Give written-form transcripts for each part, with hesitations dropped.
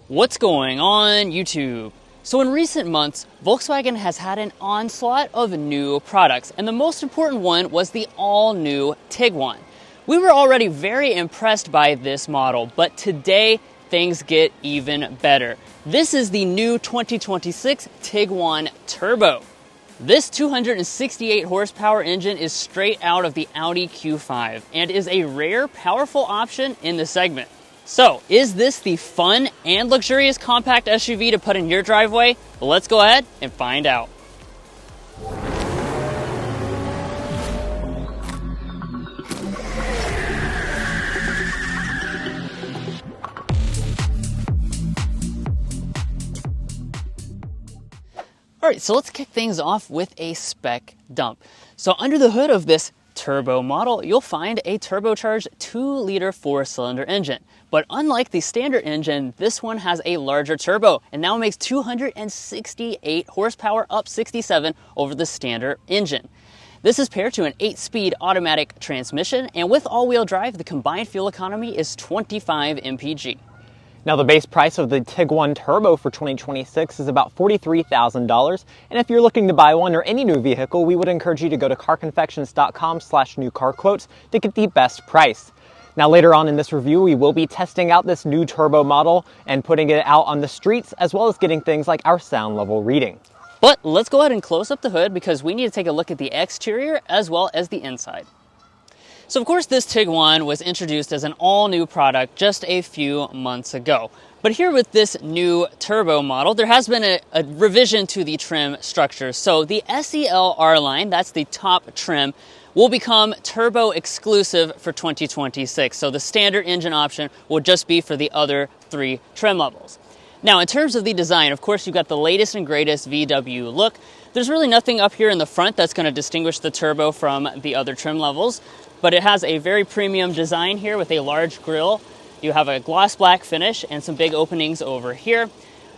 What's going on YouTube? So in recent months, Volkswagen has had an onslaught of new products, and the most important one was the all-new Tiguan. We were already very impressed by this model, but today things get even better. This is the new 2026 Tiguan Turbo. This 268 horsepower engine is straight out of the Audi Q5 and is a rare, powerful option in the segment. So, is this the fun and luxurious compact SUV to put in your driveway? Well, let's go ahead and find out. All right, so let's kick things off with a spec dump. So under the hood of this turbo model, you'll find a turbocharged 2-liter 4-cylinder engine. But unlike the standard engine, this one has a larger turbo and now makes 268 horsepower, up 67 over the standard engine. This is paired to an 8-speed automatic transmission, and with all-wheel drive, the combined fuel economy is 25 mpg. Now, the base price of the Tiguan Turbo for 2026 is about $43,000, and if you're looking to buy one or any new vehicle, we would encourage you to go to carconfections.com/newcarquotes to get the best price. Now, later on in this review, we will be testing out this new turbo model and putting it out on the streets, as well as getting things like our sound level reading. But let's go ahead and close up the hood because we need to take a look at the exterior as well as the inside. So of course this Tiguan was introduced as an all-new product just a few months ago. But here with this new turbo model, there has been a revision to the trim structure. So the SEL R line, that's the top trim, will become turbo exclusive for 2026. So the standard engine option will just be for the other 3 trim levels. Now in terms of the design, of course you've got the latest and greatest VW look. There's really nothing up here in the front that's going to distinguish the turbo from the other trim levels. But it has a very premium design here with a large grille. You have a gloss black finish and some big openings over here.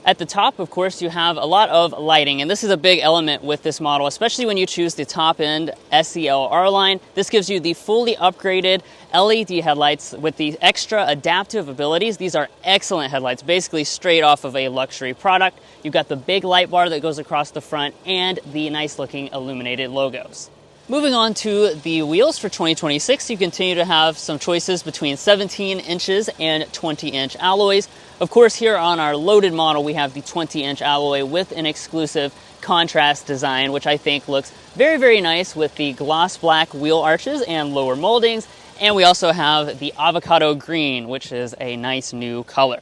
At the top, of course, you have a lot of lighting, and this is a big element with this model, especially when you choose the top-end SEL R line. This gives you the fully upgraded LED headlights with the extra adaptive abilities. These are excellent headlights, basically straight off of a luxury product. You've got the big light bar that goes across the front and the nice-looking illuminated logos. Moving on to the wheels for 2026, you continue to have some choices between 17 inches and 20-inch alloys. Of course, here on our loaded model, we have the 20-inch alloy with an exclusive contrast design, which I think looks very, very nice with the gloss black wheel arches and lower moldings. And we also have the avocado green, which is a nice new color.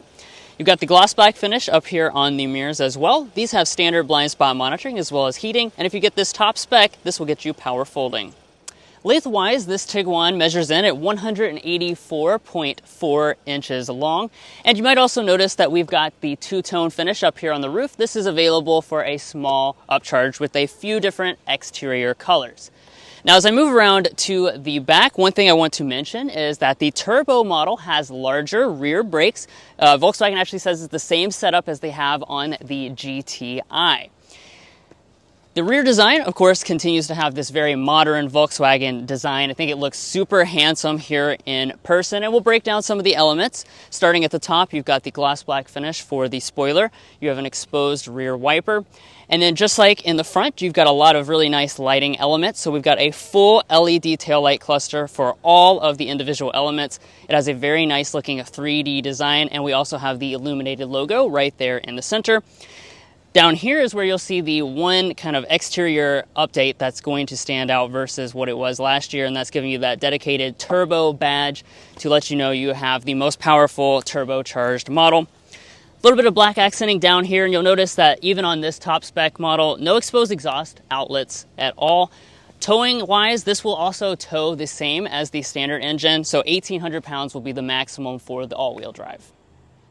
You've got the gloss black finish up here on the mirrors as well. These have standard blind spot monitoring as well as heating, and if you get this top spec, this will get you power folding. Lengthwise, this Tiguan measures in at 184.4 inches long, and you might also notice that we've got the two-tone finish up here on the roof. This is available for a small upcharge with a few different exterior colors. Now, as I move around to the back, one thing I want to mention is that the turbo model has larger rear brakes. Volkswagen actually says it's the same setup as they have on the GTI. The rear design, of course, continues to have this very modern Volkswagen design. I think it looks super handsome here in person, and we'll break down some of the elements. Starting at the top, you've got the gloss black finish for the spoiler. You have an exposed rear wiper. And then just like in the front, you've got a lot of really nice lighting elements. So we've got a full LED taillight cluster for all of the individual elements. It has a very nice looking 3D design, and we also have the illuminated logo right there in the center. Down here is where you'll see the one kind of exterior update that's going to stand out versus what it was last year, and that's giving you that dedicated turbo badge to let you know you have the most powerful turbocharged model. A little bit of black accenting down here, and you'll notice that even on this top spec model, no exposed exhaust outlets at all. Towing wise, this will also tow the same as the standard engine, so 1,800 pounds will be the maximum for the all-wheel drive.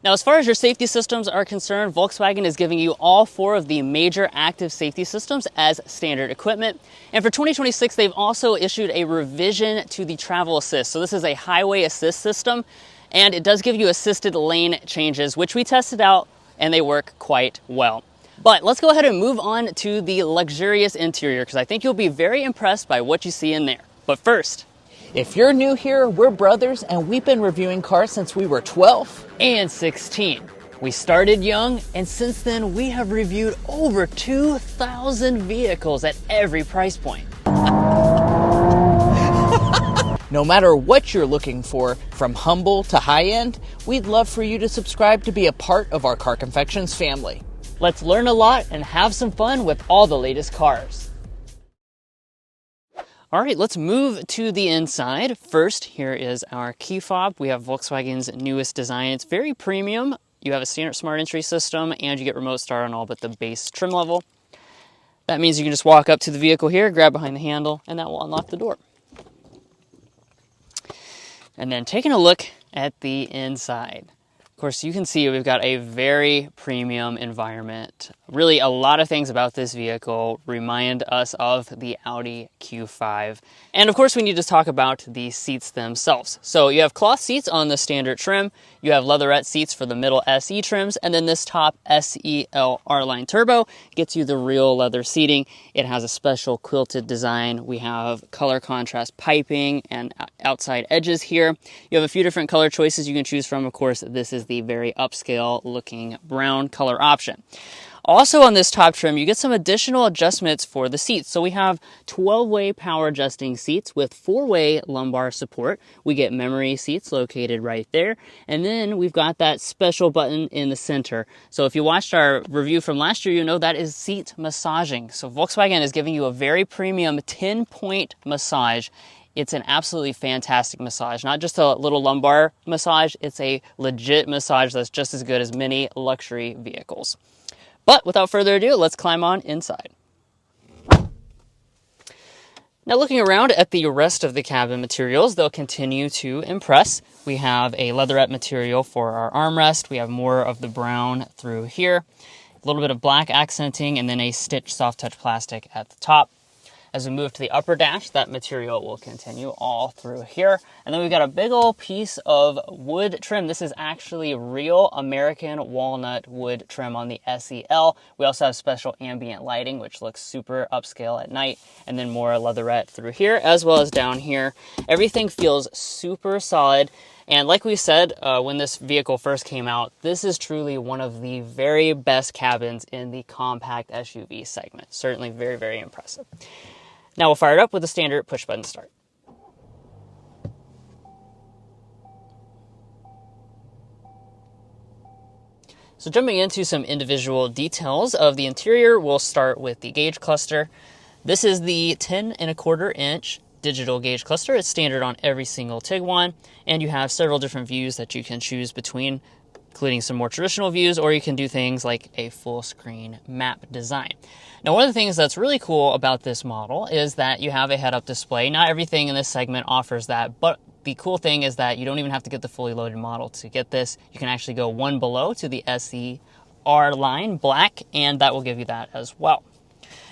Now, as far as your safety systems are concerned, Volkswagen is giving you all 4 of the major active safety systems as standard equipment. And for 2026, they've also issued a revision to the travel assist. So this is a highway assist system, and it does give you assisted lane changes, which we tested out, and they work quite well. But let's go ahead and move on to the luxurious interior, because I think you'll be very impressed by what you see in there. But first, if you're new here, we're brothers, and we've been reviewing cars since we were 12 and 16. We started young, and since then we have reviewed over 2,000 vehicles at every price point. No matter what you're looking for, from humble to high-end, we'd love for you to subscribe to be a part of our Car Confections family. Let's learn a lot and have some fun with all the latest cars. All right, let's move to the inside. First, here is our key fob. We have Volkswagen's newest design. It's very premium. You have a standard smart entry system, and you get remote start on all but the base trim level. That means you can just walk up to the vehicle here, grab behind the handle, and that will unlock the door. And then taking a look at the inside. Of course, you can see we've got a very premium environment. Really, a lot of things about this vehicle remind us of the Audi Q5. And of course, we need to talk about the seats themselves. So you have cloth seats on the standard trim. You have leatherette seats for the middle SE trims. And then this top SEL R-Line Turbo gets you the real leather seating. It has a special quilted design. We have color contrast piping and outside edges here. You have a few different color choices you can choose from. Of course, this is the very upscale looking brown color option. Also on this top trim, you get some additional adjustments for the seats. So we have 12-way power adjusting seats with 4-way lumbar support. We get memory seats located right there. And then we've got that special button in the center. So if you watched our review from last year, you know that is seat massaging. So Volkswagen is giving you a very premium 10-point massage. It's an absolutely fantastic massage, not just a little lumbar massage. It's a legit massage that's just as good as many luxury vehicles. But without further ado, let's climb on inside. Now looking around at the rest of the cabin materials, they'll continue to impress. We have a leatherette material for our armrest. We have more of the brown through here, a little bit of black accenting, and then a stitched soft touch plastic at the top. As we move to the upper dash, that material will continue all through here. And then we've got a big old piece of wood trim. This is actually real American walnut wood trim on the SEL. We also have special ambient lighting, which looks super upscale at night. And then more leatherette through here, as well as down here. Everything feels super solid. And like we said when this vehicle first came out, this is truly one of the very best cabins in the compact SUV segment. Certainly very, very impressive. Now we'll fire it up with a standard push button start. So jumping into some individual details of the interior, we'll start with the gauge cluster. This is the 10.25-inch digital gauge cluster. It's standard on every single Tiguan, and you have several different views that you can choose between, including some more traditional views, or you can do things like a full screen map design. Now, one of the things that's really cool about this model is that you have a head-up display. Not everything in this segment offers that, but the cool thing is that you don't even have to get the fully loaded model to get this. You can actually go one below to the SE R-Line Black, and that will give you that as well.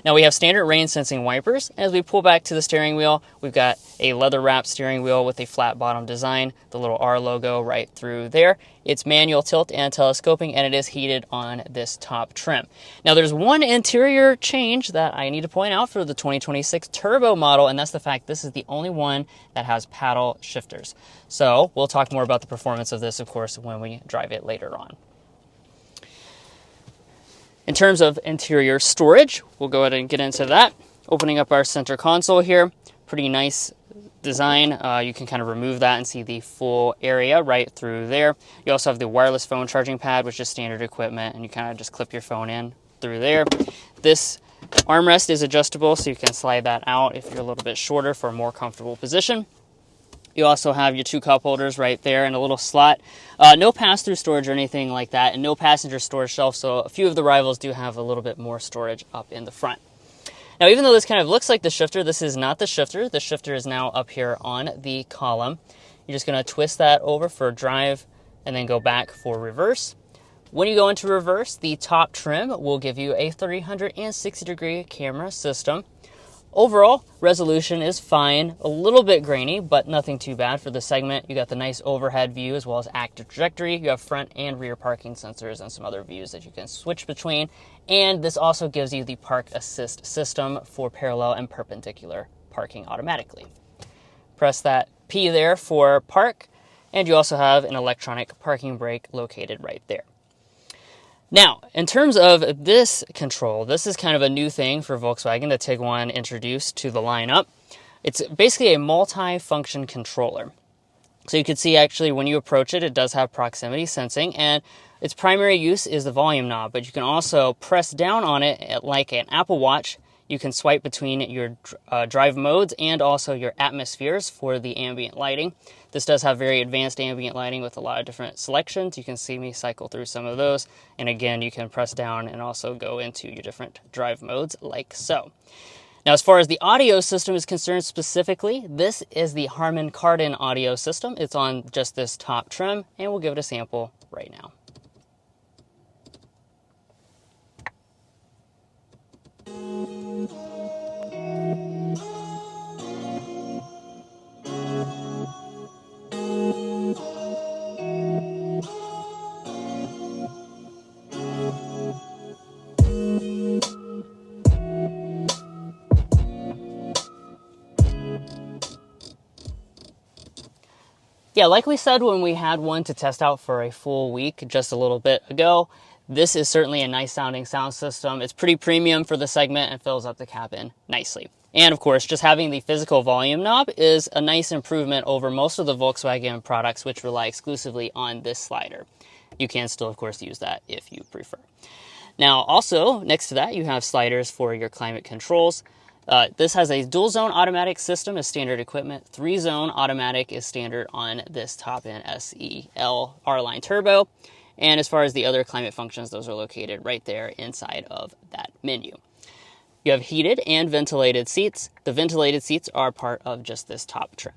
Now we have standard rain sensing wipers. As we pull back to the steering wheel, we've got a leather wrapped steering wheel with a flat bottom design, the little R logo right through there. It's manual tilt and telescoping, and it is heated on this top trim. Now there's one interior change that I need to point out for the 2026 Turbo model, and that's the fact this is the only one that has paddle shifters. So we'll talk more about the performance of this, of course, when we drive it later on. In terms of interior storage, we'll go ahead and get into that. Opening up our center console here, pretty nice design. You can kind of remove that and see the full area right through there. You also have the wireless phone charging pad, which is standard equipment, and you kind of just clip your phone in through there. This armrest is adjustable, so you can slide that out if you're a little bit shorter for a more comfortable position. You also have your two cup holders right there and a little slot. No pass-through storage or anything like that, and no passenger storage shelf, so a few of the rivals do have a little bit more storage up in the front. Now, even though this kind of looks like the shifter, this is not the shifter. The shifter is now up here on the column. You're just going to twist that over for drive and then go back for reverse. When you go into reverse, the top trim will give you a 360-degree camera system. Overall, resolution is fine, a little bit grainy, but nothing too bad for the segment. You got the nice overhead view as well as active trajectory. You have front and rear parking sensors and some other views that you can switch between. And this also gives you the park assist system for parallel and perpendicular parking automatically. Press that P there for park, and you also have an electronic parking brake located right there. Now, in terms of this control, this is kind of a new thing for Volkswagen that Tiguan introduced to the lineup. It's basically a multi-function controller. So you can see actually when you approach it, it does have proximity sensing, and its primary use is the volume knob, but you can also press down on it like an Apple Watch. You can swipe between your drive modes and also your atmospheres for the ambient lighting. This does have very advanced ambient lighting with a lot of different selections. You can see me cycle through some of those. And again, you can press down and also go into your different drive modes like so. Now, as far as the audio system is concerned specifically, this is the Harman Kardon audio system. It's on just this top trim, and we'll give it a sample right now. Yeah, like we said when we had one to test out for a full week just a little bit ago, this is certainly a nice sounding sound system. It's pretty premium for the segment and fills up the cabin nicely. And of course, just having the physical volume knob is a nice improvement over most of the Volkswagen products which rely exclusively on this slider. You can still, of course, use that if you prefer. Now, also, next to that, you have sliders for your climate controls. This has a dual zone automatic system as standard equipment. 3-zone automatic is standard on this top-end SEL R-Line Turbo. And as far as the other climate functions, those are located right there inside of that menu. You have heated and ventilated seats. The ventilated seats are part of just this top trim.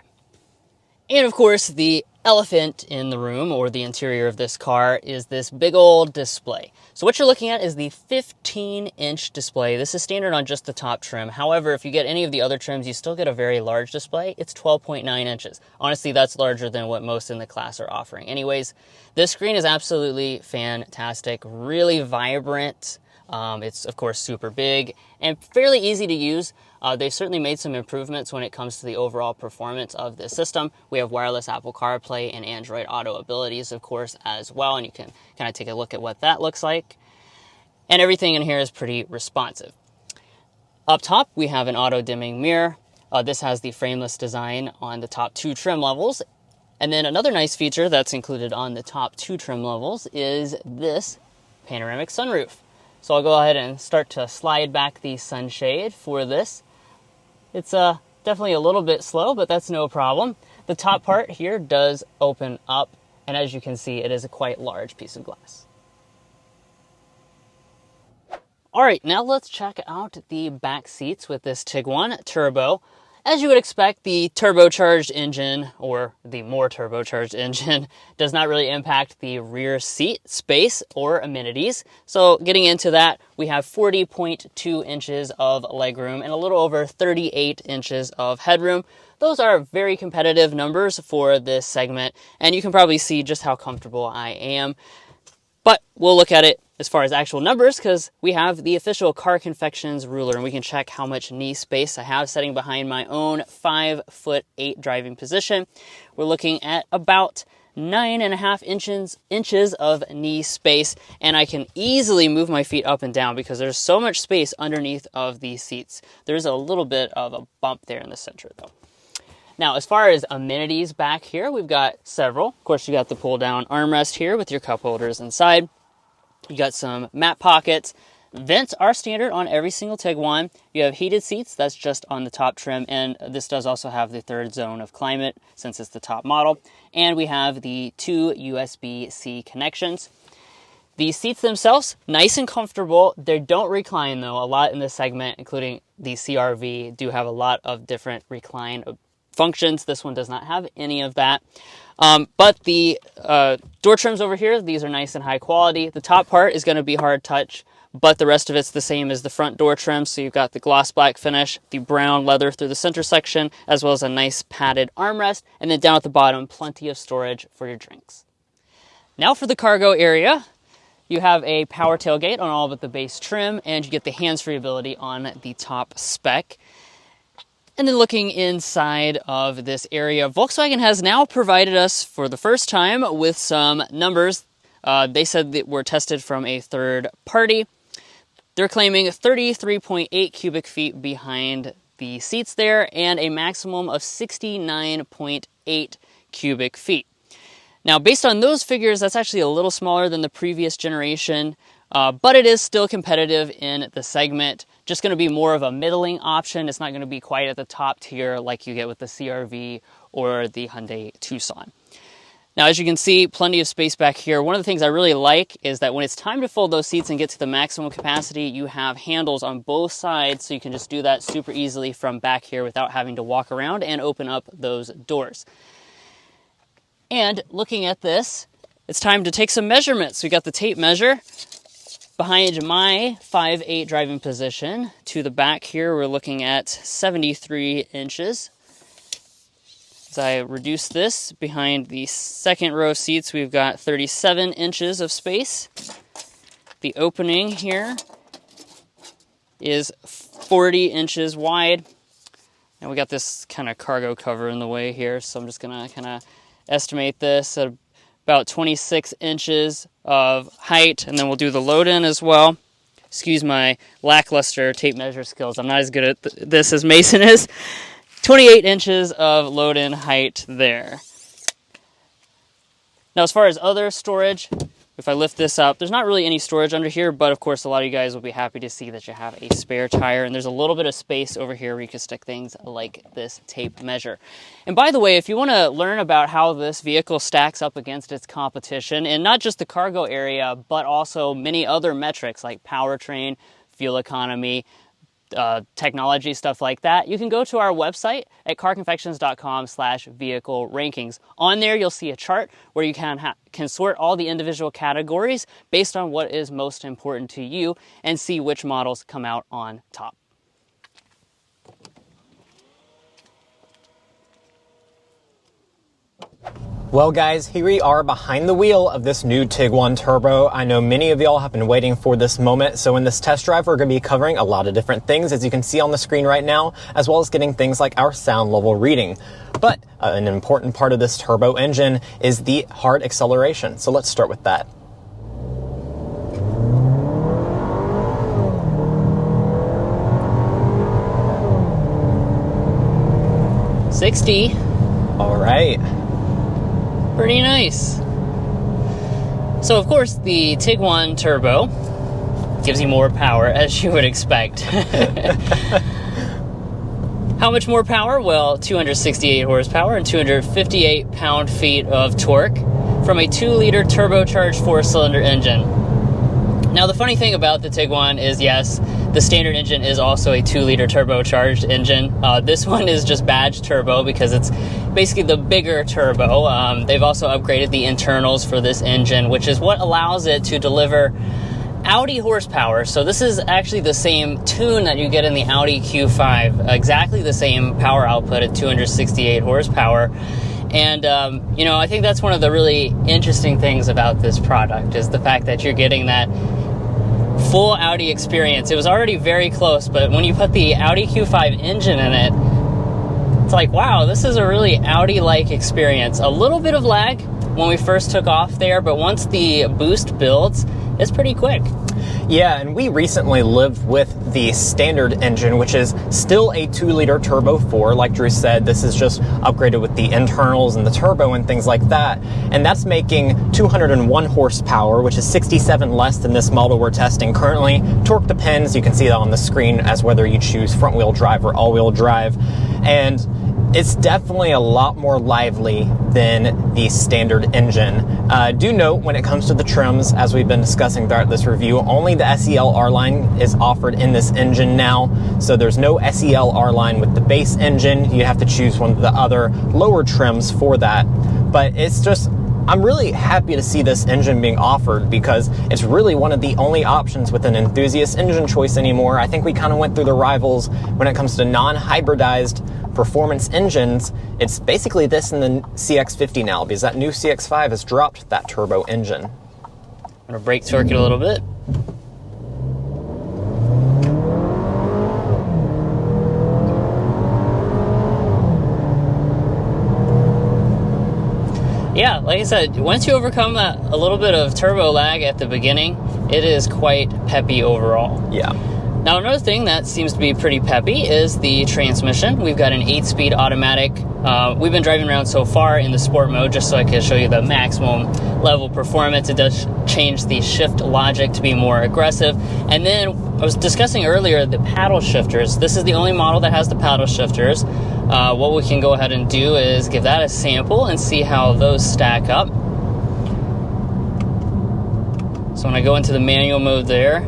And of course, the elephant in the room, or the interior of this car, is this big old display. So what you're looking at is the 15-inch display. This is standard on just the top trim. However, if you get any of the other trims, you still get a very large display. It's 12.9 inches. Honestly, that's larger than what most in the class are offering. Anyways, this screen is absolutely fantastic, really vibrant. It's, of course, super big and fairly easy to use. They've certainly made some improvements when it comes to the overall performance of the system. We have wireless Apple CarPlay and Android Auto abilities, of course, as well, and you can kind of take a look at what that looks like. And everything in here is pretty responsive. Up top, we have an auto-dimming mirror. This has the frameless design on the top 2 trim levels. And then another nice feature that's included on the top 2 trim levels is this panoramic sunroof. So I'll go ahead and start to slide back the sunshade for this. It's definitely a little bit slow, but that's no problem. The top part here does open up, and as you can see, it is a quite large piece of glass. All right, now let's check out the back seats with this Tiguan Turbo. As you would expect, the turbocharged engine, or the more turbocharged engine, does not really impact the rear seat space or amenities. So getting into that, we have 40.2 inches of legroom and a little over 38 inches of headroom. Those are very competitive numbers for this segment, and you can probably see just how comfortable I am. But we'll look at it as far as actual numbers, because we have the official Car Confections ruler, and we can check how much knee space I have sitting behind my own 5'8" driving position. We're looking at about 9.5 inches of knee space, and I can easily move my feet up and down because there's so much space underneath of these seats. There's a little bit of a bump there in the center, though. Now, as far as amenities back here, we've got several. Of course, you got the pull-down armrest here with your cup holders inside. You got some mat pockets. Vents are standard on every single Tiguan. You have heated seats. That's just on the top trim, and this does also have the 3rd zone of climate since it's the top model. And we have the 2 USB-C connections. The seats themselves, nice and comfortable. They don't recline, though. A lot in this segment, including the CR-V, do have a lot of different recline functions. This one does not have any of that. But the door trims over here, these are nice and high quality. The top part is going to be hard touch, but the rest of it's the same as the front door trim. So you've got the gloss black finish, the brown leather through the center section, as well as a nice padded armrest. And then down at the bottom, plenty of storage for your drinks. Now for the cargo area. You have a power tailgate on all but the base trim, and you get the hands-free ability on the top spec. And then looking inside of this area, Volkswagen has now provided us for the first time with some numbers They said that were tested from a third party. They're claiming 33.8 cubic feet behind the seats there and a maximum of 69.8 cubic feet. Now, based on those figures, that's actually a little smaller than the previous generation, but it is still competitive in the segment. Just going to be more of a middling option. It's not going to be quite at the top tier like you get with the CR-V or the Hyundai Tucson. Now, as you can see, plenty of space back here. One of the things I really like is that when it's time to fold those seats and get to the maximum capacity, you have handles on both sides, so you can just do that super easily from back here without having to walk around and open up those doors. And looking at this, it's time to take some measurements. We got the tape measure behind my 5'8" driving position. To the back here, we're looking at 73 inches. As I reduce this, behind the second row seats, we've got 37 inches of space. The opening here is 40 inches wide. And we got this kind of cargo cover in the way here, so I'm just gonna kind of estimate this at about 26 inches of height, and then we'll do the load in as well. Excuse my lackluster tape measure skills. I'm not as good at this as Mason is. 28 inches of load-in height there. Now, as far as other storage, if I lift this up, there's not really any storage under here, but of course a lot of you guys will be happy to see that you have a spare tire, and there's a little bit of space over here where you can stick things like this tape measure. And by the way, if you want to learn about how this vehicle stacks up against its competition, and not just the cargo area, but also many other metrics like powertrain, fuel economy, technology, stuff like that, you can go to our website at carconfections.com/vehicle rankings. On there, you'll see a chart where you can sort all the individual categories based on what is most important to you and see which models come out on top. Well guys, here we are behind the wheel of this new Tiguan Turbo. I know many of y'all have been waiting for this moment, so in this test drive we're going to be covering a lot of different things, as you can see on the screen right now, as well as getting things like our sound level reading. But an important part of this turbo engine is the hard acceleration, so let's start with that. $60. All right. Pretty nice. So of course the Tiguan Turbo gives you more power, as you would expect. How much more power? Well, 268 horsepower and 258 pound-feet of torque from a 2-liter turbocharged 4-cylinder engine. Now the funny thing about the Tiguan is, yes, the standard engine is also a 2-liter turbocharged engine. This one is just badged turbo because it's basically the bigger turbo. They've also upgraded the internals for this engine, which is what allows it to deliver Audi horsepower. So this is actually the same tune that you get in the Audi Q5. Exactly the same power output at 268 horsepower. And, I think that's one of the really interesting things about this product is the fact that you're getting that full Audi experience. It was already very close, but when you put the Audi Q5 engine in it, it's like, wow, this is a really Audi-like experience. A little bit of lag when we first took off there, but once the boost builds, it's pretty quick. Yeah, and we recently lived with the standard engine, which is still a 2-liter Turbo 4. Like Drew said, this is just upgraded with the internals and the turbo and things like that. And that's making 201 horsepower, which is 67 less than this model we're testing currently. Torque depends. You can see that on the screen as whether you choose front-wheel drive or all-wheel drive. And it's definitely a lot more lively than the standard engine. Do note when it comes to the trims, as we've been discussing throughout this review, only the SEL R-Line is offered in this engine now. So there's no SEL R-Line with the base engine. You have to choose one of the other lower trims for that. But it's just, I'm really happy to see this engine being offered because it's really one of the only options with an enthusiast engine choice anymore. I think we kind of went through the rivals when it comes to non-hybridized performance engines. It's basically this and the CX-50 now, because that new CX-5 has dropped that turbo engine. I'm going to brake torque it a little bit. Yeah, like I said, once you overcome a little bit of turbo lag at the beginning, it is quite peppy overall. Yeah. Now, another thing that seems to be pretty peppy is the transmission. We've got an 8-speed automatic. We've been driving around so far in the sport mode just so I can show you the maximum level performance. It does change the shift logic to be more aggressive. And then I was discussing earlier the paddle shifters. This is the only model that has the paddle shifters. What we can go ahead and do is give that a sample and see how those stack up. So when I go into the manual mode there,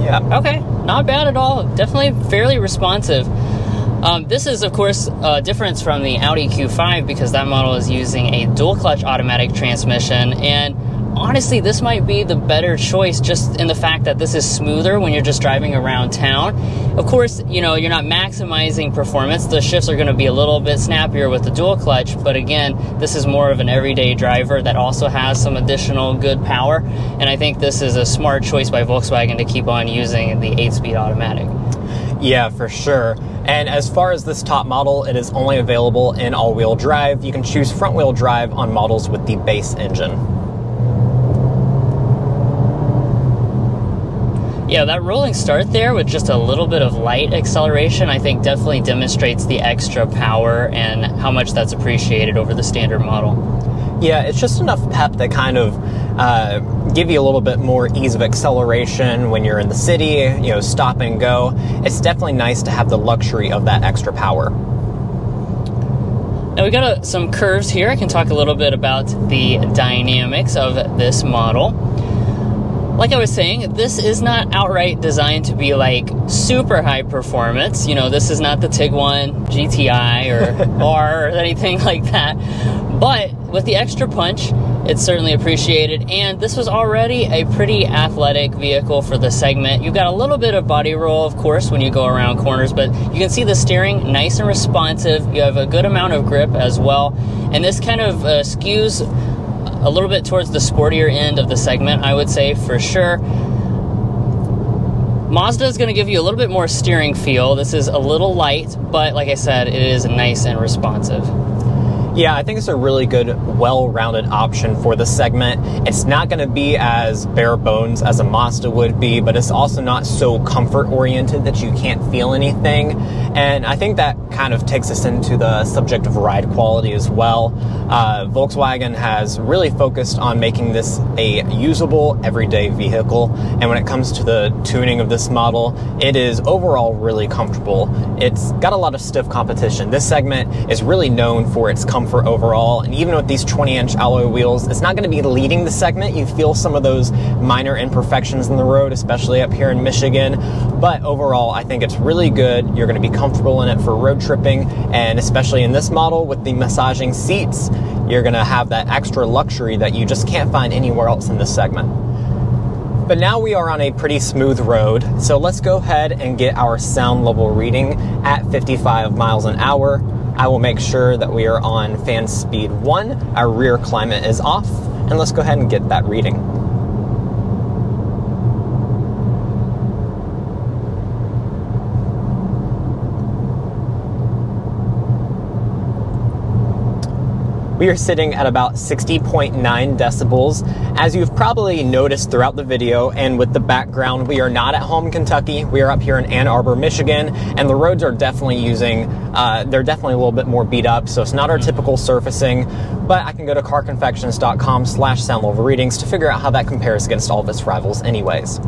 yeah. Okay, not bad at all. Definitely fairly responsive. This is, of course, a difference from the Audi Q5 because that model is using a dual clutch automatic transmission, and honestly, this might be the better choice just in the fact that this is smoother when you're just driving around town. Of course, you know, you're not maximizing performance. The shifts are going to be a little bit snappier with the dual clutch, but again, this is more of an everyday driver that also has some additional good power, and I think this is a smart choice by Volkswagen to keep on using the 8-speed automatic. Yeah, for sure. And as far as this top model, it is only available in all-wheel drive. You can choose front-wheel drive on models with the base engine. Yeah, that rolling start there with just a little bit of light acceleration, I think definitely demonstrates the extra power and how much that's appreciated over the standard model. Yeah, it's just enough pep to kind of give you a little bit more ease of acceleration when you're in the city, you know, stop and go. It's definitely nice to have the luxury of that extra power. Now we got some curves here. I can talk a little bit about the dynamics of this model. Like I was saying, this is not outright designed to be like super high performance. You know, this is not the Tiguan GTI or R or anything like that. But with the extra punch, it's certainly appreciated. And this was already a pretty athletic vehicle for the segment. You've got a little bit of body roll, of course, when you go around corners, but you can see the steering nice and responsive. You have a good amount of grip as well. And this kind of skews a little bit towards the sportier end of the segment, I would say, for sure. Mazda is going to give you a little bit more steering feel. This is a little light, but like I said, it is nice and responsive. Yeah, I think it's a really good, well-rounded option for the segment. It's not going to be as bare bones as a Mazda would be, but it's also not so comfort-oriented that you can't feel anything. And I think that kind of takes us into the subject of ride quality as well. Volkswagen has really focused on making this a usable, everyday vehicle. And when it comes to the tuning of this model, it is overall really comfortable. It's got a lot of stiff competition. This segment is really known for its comfort overall, and even with these 20-inch alloy wheels, it's not going to be leading the segment. You feel some of those minor imperfections in the road, especially up here in Michigan, but overall I think it's really good. You're going to be comfortable in it for road tripping, and especially in this model with the massaging seats, you're going to have that extra luxury that you just can't find anywhere else in this segment. But now we are on a pretty smooth road, so let's go ahead and get our sound level reading at 55 miles an hour. I will make sure that we are on fan speed 1, our rear climate is off, and let's go ahead and get that reading. We are sitting at about 60.9 decibels. As you've probably noticed throughout the video and with the background, we are not at home in Kentucky. We are up here in Ann Arbor, Michigan, and the roads are definitely they're definitely a little bit more beat up, so it's not our typical surfacing, but I can go to carconfections.com/sound level readings to figure out how that compares against all of its rivals anyways.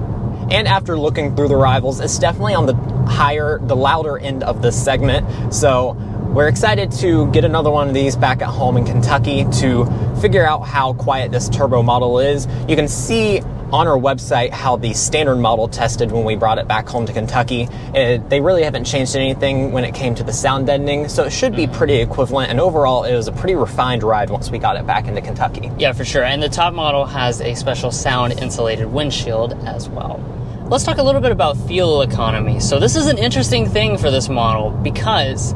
And after looking through the rivals, it's definitely on the louder end of this segment, so we're excited to get another one of these back at home in Kentucky to figure out how quiet this turbo model is. You can see on our website how the standard model tested when we brought it back home to Kentucky. They really haven't changed anything when it came to the sound deadening, so it should be pretty equivalent, and overall it was a pretty refined ride once we got it back into Kentucky. Yeah, for sure, and the top model has a special sound insulated windshield as well. Let's talk a little bit about fuel economy. So this is an interesting thing for this model because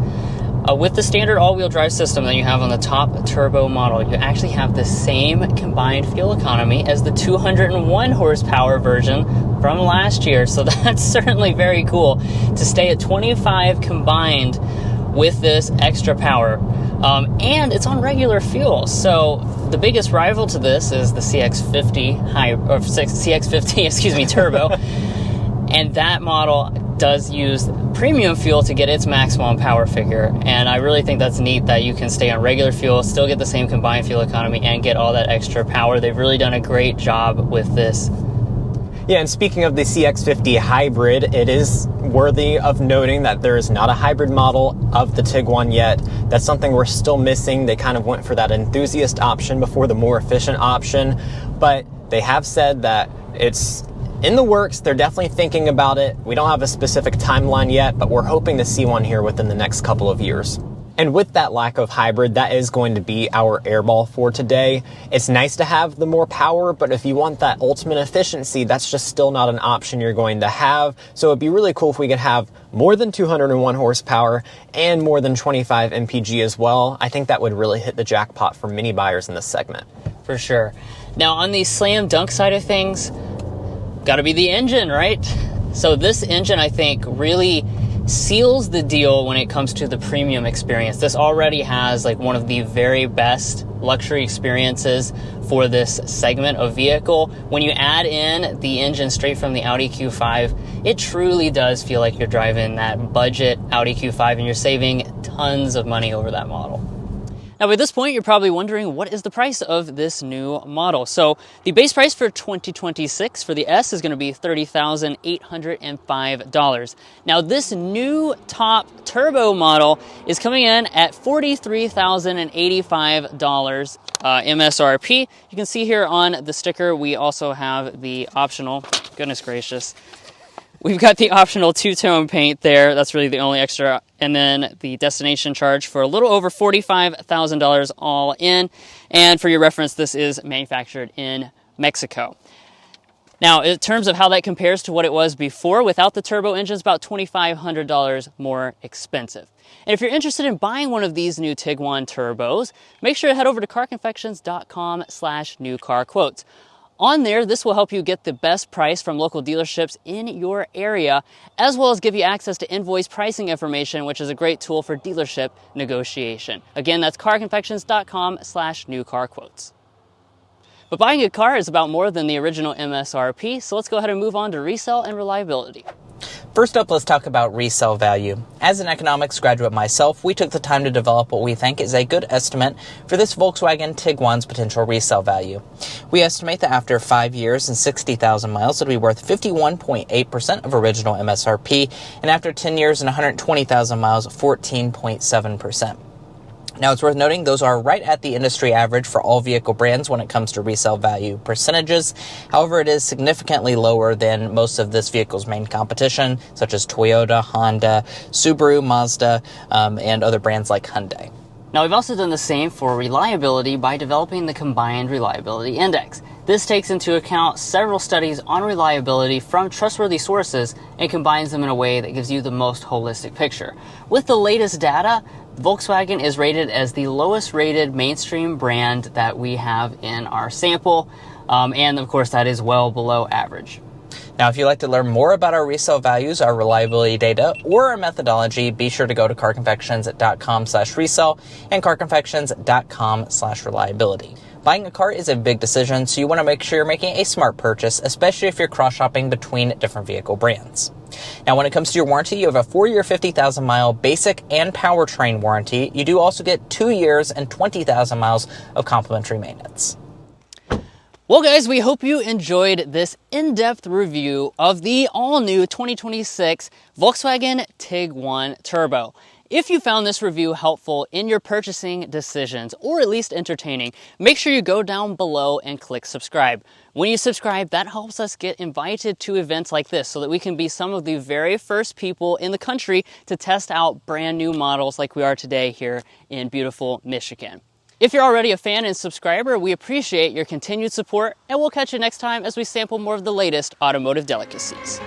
with the standard all-wheel drive system that you have on the top turbo model, you actually have the same combined fuel economy as the 201 horsepower version from last year. So that's certainly very cool to stay at 25 combined with this extra power. And it's on regular fuel. So the biggest rival to this is the CX50 turbo. And that model does use premium fuel to get its maximum power figure. And I really think that's neat that you can stay on regular fuel, still get the same combined fuel economy, and get all that extra power. They've really done a great job with this. Yeah, and speaking of the CX50 hybrid, it is worthy of noting that there is not a hybrid model of the Tiguan yet. That's something we're still missing. They kind of went for that enthusiast option before the more efficient option, but they have said that it's in the works. They're definitely thinking about it. We don't have a specific timeline yet, but we're hoping to see one here within the next couple of years. And with that lack of hybrid, that is going to be our airball for today. It's nice to have the more power, but if you want that ultimate efficiency, that's just still not an option you're going to have. So it'd be really cool if we could have more than 201 horsepower and more than 25 mpg as well. I think that would really hit the jackpot for many buyers in this segment. For sure. Now, on the slam dunk side of things, got to be the engine, right? So this engine, I think, really seals the deal when it comes to the premium experience. This already has like one of the very best luxury experiences for this segment of vehicle. When you add in the engine straight from the Audi Q5, it truly does feel like you're driving that budget Audi Q5 and you're saving tons of money over that model. Now, by this point, you're probably wondering, what is the price of this new model? So the base price for 2026 for the S is going to be $30,805. Now, this new top turbo model is coming in at $43,085 MSRP. You can see here on the sticker, we also have the optional, goodness gracious, we've got the optional two-tone paint there. That's really the only extra. And then the destination charge for a little over $45,000 all in. And for your reference, this is manufactured in Mexico. Now, in terms of how that compares to what it was before, without the turbo engine, it's about $2,500 more expensive. And if you're interested in buying one of these new Tiguan turbos, make sure to head over to carconfections.com/newcarquotes. On there, this will help you get the best price from local dealerships in your area, as well as give you access to invoice pricing information, which is a great tool for dealership negotiation. Again, that's carconfections.com/newcarquotes. But buying a car is about more than the original MSRP, so let's go ahead and move on to resale and reliability. First up, let's talk about resale value. As an economics graduate myself, we took the time to develop what we think is a good estimate for this Volkswagen Tiguan's potential resale value. We estimate that after 5 years and 60,000 miles, it'll be worth 51.8% of original MSRP, and after 10 years and 120,000 miles, 14.7%. Now, it's worth noting those are right at the industry average for all vehicle brands when it comes to resale value percentages. However, it is significantly lower than most of this vehicle's main competition, such as Toyota, Honda, Subaru, Mazda, and other brands like Hyundai. Now, we've also done the same for reliability by developing the Combined Reliability Index. This takes into account several studies on reliability from trustworthy sources and combines them in a way that gives you the most holistic picture. With the latest data, Volkswagen is rated as the lowest rated mainstream brand that we have in our sample, and of course that is well below average. Now, if you'd like to learn more about our resale values, our reliability data, or our methodology, be sure to go to carconfections.com/resale and carconfections.com/reliability. Buying a car is a big decision, so you want to make sure you're making a smart purchase, especially if you're cross-shopping between different vehicle brands. Now, when it comes to your warranty, you have a 4-year, 50,000-mile basic and powertrain warranty. You do also get 2 years and 20,000 miles of complimentary maintenance. Well, guys, we hope you enjoyed this in-depth review of the all-new 2026 Volkswagen Tiguan Turbo. If you found this review helpful in your purchasing decisions, or at least entertaining, make sure you go down below and click subscribe. When you subscribe, that helps us get invited to events like this so that we can be some of the very first people in the country to test out brand new models like we are today here in beautiful Michigan. If you're already a fan and subscriber, we appreciate your continued support, and we'll catch you next time as we sample more of the latest automotive delicacies.